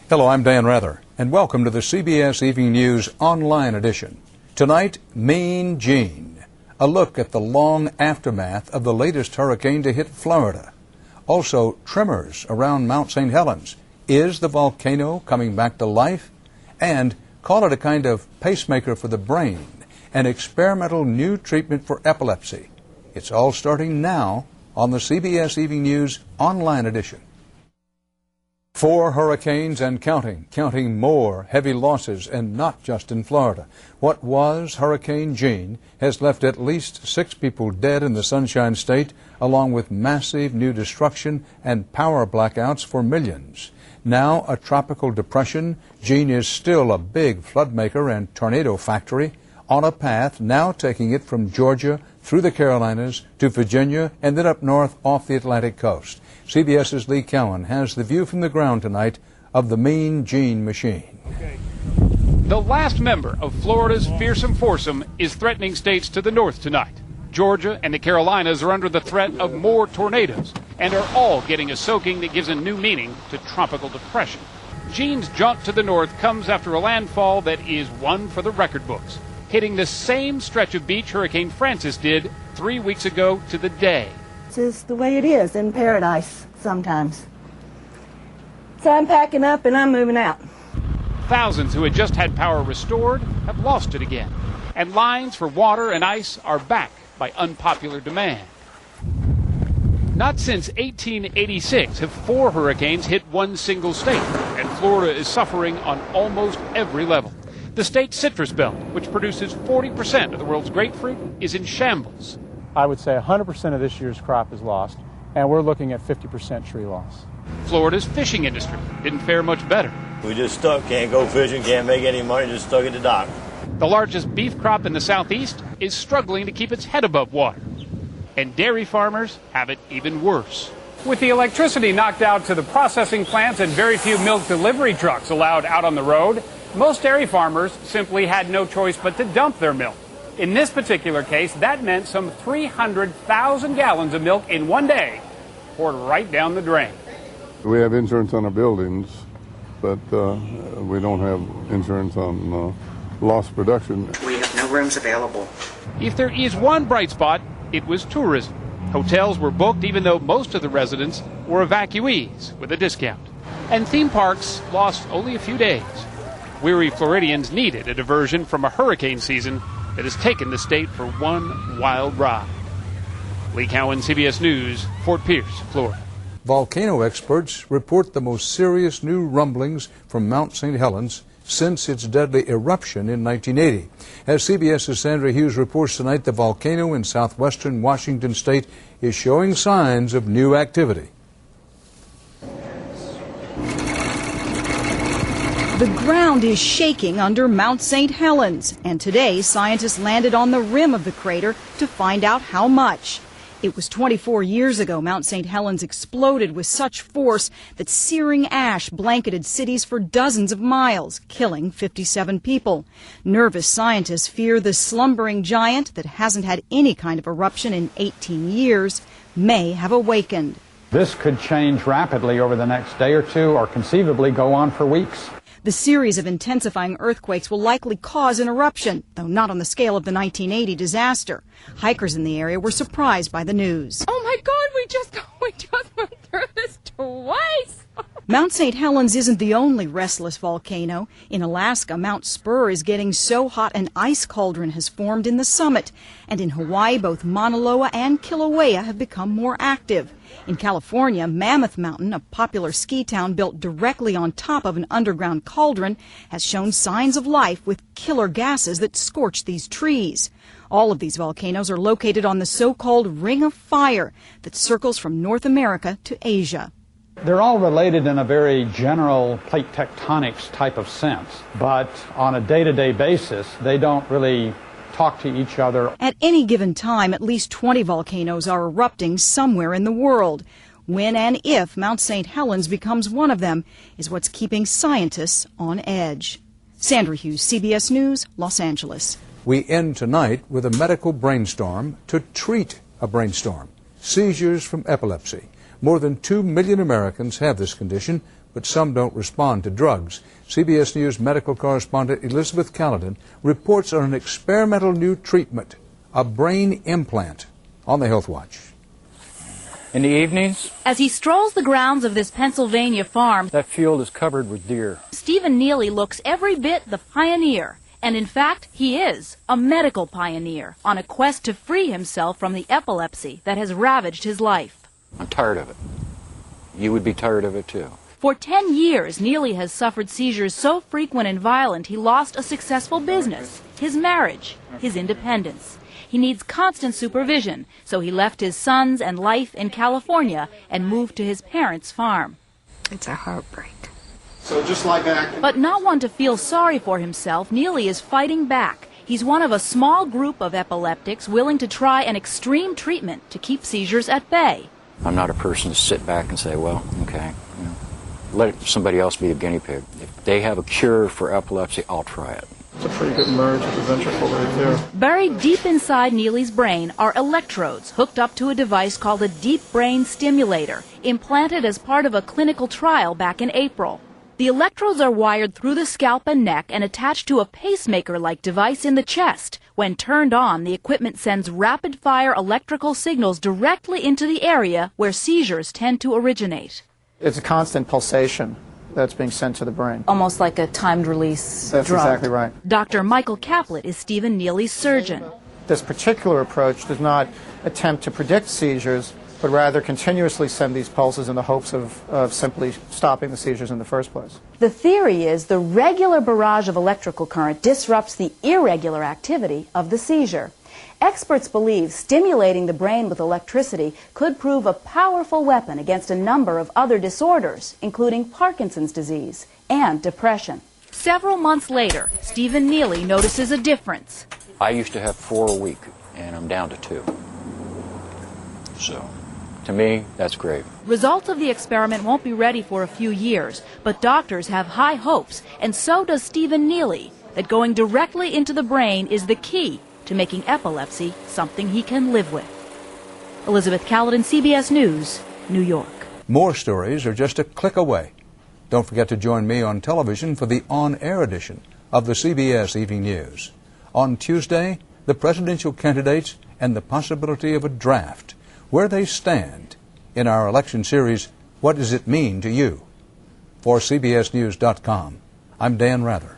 Hello, I'm Dan Rather, and welcome to the CBS Evening News online edition. Tonight, Mean Gene, a look at the long aftermath of the latest hurricane to hit Florida. Also, tremors around Mount St. Helens. Is the volcano coming back to life? And call it a kind of pacemaker for the brain, an experimental new treatment for epilepsy. It's all starting now on the CBS Evening News online edition. 4 hurricanes and counting more heavy losses, and not just in Florida. What was Hurricane Gene has left at least 6 people dead in the Sunshine State, along with massive new destruction and power blackouts for millions. Now a tropical depression, Gene is still a big floodmaker and tornado factory, on a path now taking it from Georgia through the Carolinas to Virginia and then up north off the Atlantic coast. CBS's Lee Cowan has the view from the ground tonight of the Mean Gene machine. The last member of Florida's fearsome foursome is threatening states to the north tonight. Georgia and the Carolinas are under the threat of more tornadoes and are all getting a soaking that gives a new meaning to tropical depression. Gene's jaunt to the north comes after a landfall that is one for the record books, hitting the same stretch of beach Hurricane Frances did 3 weeks ago to the day. This is the way it is in paradise sometimes. So I'm packing up and I'm moving out. Thousands who had just had power restored have lost it again, and lines for water and ice are back by unpopular demand. Not since 1886 have 4 hurricanes hit one single state, and Florida is suffering on almost every level. The state's citrus belt, which produces 40% of the world's grapefruit, is in shambles. I would say 100% of this year's crop is lost, and we're looking at 50% tree loss. Florida's fishing industry didn't fare much better. We just stuck, can't go fishing, can't make any money, just stuck at the dock. The largest beef crop in the southeast is struggling to keep its head above water. And dairy farmers have it even worse. With the electricity knocked out to the processing plants and very few milk delivery trucks allowed out on the road, most dairy farmers simply had no choice but to dump their milk. In this particular case, that meant some 300,000 gallons of milk in one day poured right down the drain. We have insurance on our buildings, but we don't have insurance on lost production. We have no rooms available. If there is one bright spot, it was tourism. Hotels were booked even though most of the residents were evacuees with a discount. And theme parks lost only a few days. Weary Floridians needed a diversion from a hurricane season that has taken the state for one wild ride. Lee Cowan, CBS News, Fort Pierce, Florida. Volcano experts report the most serious new rumblings from Mount St. Helens since its deadly eruption in 1980. As CBS's Sandra Hughes reports tonight, the volcano in southwestern Washington state is showing signs of new activity. The ground is shaking under Mount St. Helens, and today scientists landed on the rim of the crater to find out how much. It was 24 years ago Mount St. Helens exploded with such force that searing ash blanketed cities for dozens of miles, killing 57 people. Nervous scientists fear the slumbering giant that hasn't had any kind of eruption in 18 years may have awakened. This could change rapidly over the next day or two, or conceivably go on for weeks. The series of intensifying earthquakes will likely cause an eruption, though not on the scale of the 1980 disaster. Hikers in the area were surprised by the news. Oh my God, we just went through this twice. Mount St. Helens isn't the only restless volcano. In Alaska, Mount Spur is getting so hot an ice cauldron has formed in the summit. And in Hawaii, both Mauna Loa and Kilauea have become more active. In California, Mammoth Mountain, a popular ski town built directly on top of an underground cauldron, has shown signs of life with killer gases that scorch these trees. All of these volcanoes are located on the so-called Ring of Fire that circles from North America to Asia. They're all related in a very general plate tectonics type of sense, but on a day-to-day basis, they don't really talk to each other. At any given time, at least 20 volcanoes are erupting somewhere in the world. When and if Mount St. Helens becomes one of them is what's keeping scientists on edge. Sandra Hughes, CBS News, Los Angeles. We end tonight with a medical brainstorm to treat a brainstorm. Seizures from epilepsy. More than 2 million Americans have this condition, but but some don't respond to drugs. CBS News medical correspondent Elizabeth Caledon reports on an experimental new treatment, a brain implant, on the Health Watch. In the evenings, as he strolls the grounds of this Pennsylvania farm, that field is covered with deer. Stephen Neely looks every bit the pioneer. And in fact, he is a medical pioneer on a quest to free himself from the epilepsy that has ravaged his life. I'm tired of it. You would be tired of it too. For 10 years, Neely has suffered seizures so frequent and violent he lost a successful business, his marriage, his independence. He needs constant supervision, so he left his sons and life in California and moved to his parents' farm. It's a heartbreak. So just lie back. But not one to feel sorry for himself, Neely is fighting back. He's one of a small group of epileptics willing to try an extreme treatment to keep seizures at bay. I'm not a person to sit back and say, well, okay, let somebody else be a guinea pig. If they have a cure for epilepsy, I'll try it. It's a pretty good merge with the ventricle right there. Buried deep inside Neely's brain are electrodes hooked up to a device called a deep brain stimulator, implanted as part of a clinical trial back in April. The electrodes are wired through the scalp and neck and attached to a pacemaker-like device in the chest. When turned on, the equipment sends rapid-fire electrical signals directly into the area where seizures tend to originate. It's a constant pulsation that's being sent to the brain. Almost like a timed release That's drug. exactly right. Dr. Michael Caplet is Stephen Neely's surgeon. This particular approach does not attempt to predict seizures, but rather continuously send these pulses in the hopes of simply stopping the seizures in the first place. The theory is the regular barrage of electrical current disrupts the irregular activity of the seizure. Experts believe stimulating the brain with electricity could prove a powerful weapon against a number of other disorders, including Parkinson's disease and depression. Several months later, Stephen Neely notices a difference. I used to have 4 a week, and I'm down to 2. So, to me, that's great. Results of the experiment won't be ready for a few years, but doctors have high hopes, and so does Stephen Neely, that going directly into the brain is the key to making epilepsy something he can live with. Elizabeth Caledon, CBS News, New York. More stories are just a click away. Don't forget to join me on television for the on-air edition of the CBS Evening News. On Tuesday, the presidential candidates and the possibility of a draft. Where they stand in our election series, What Does It Mean to You? For CBSNews.com, I'm Dan Rather.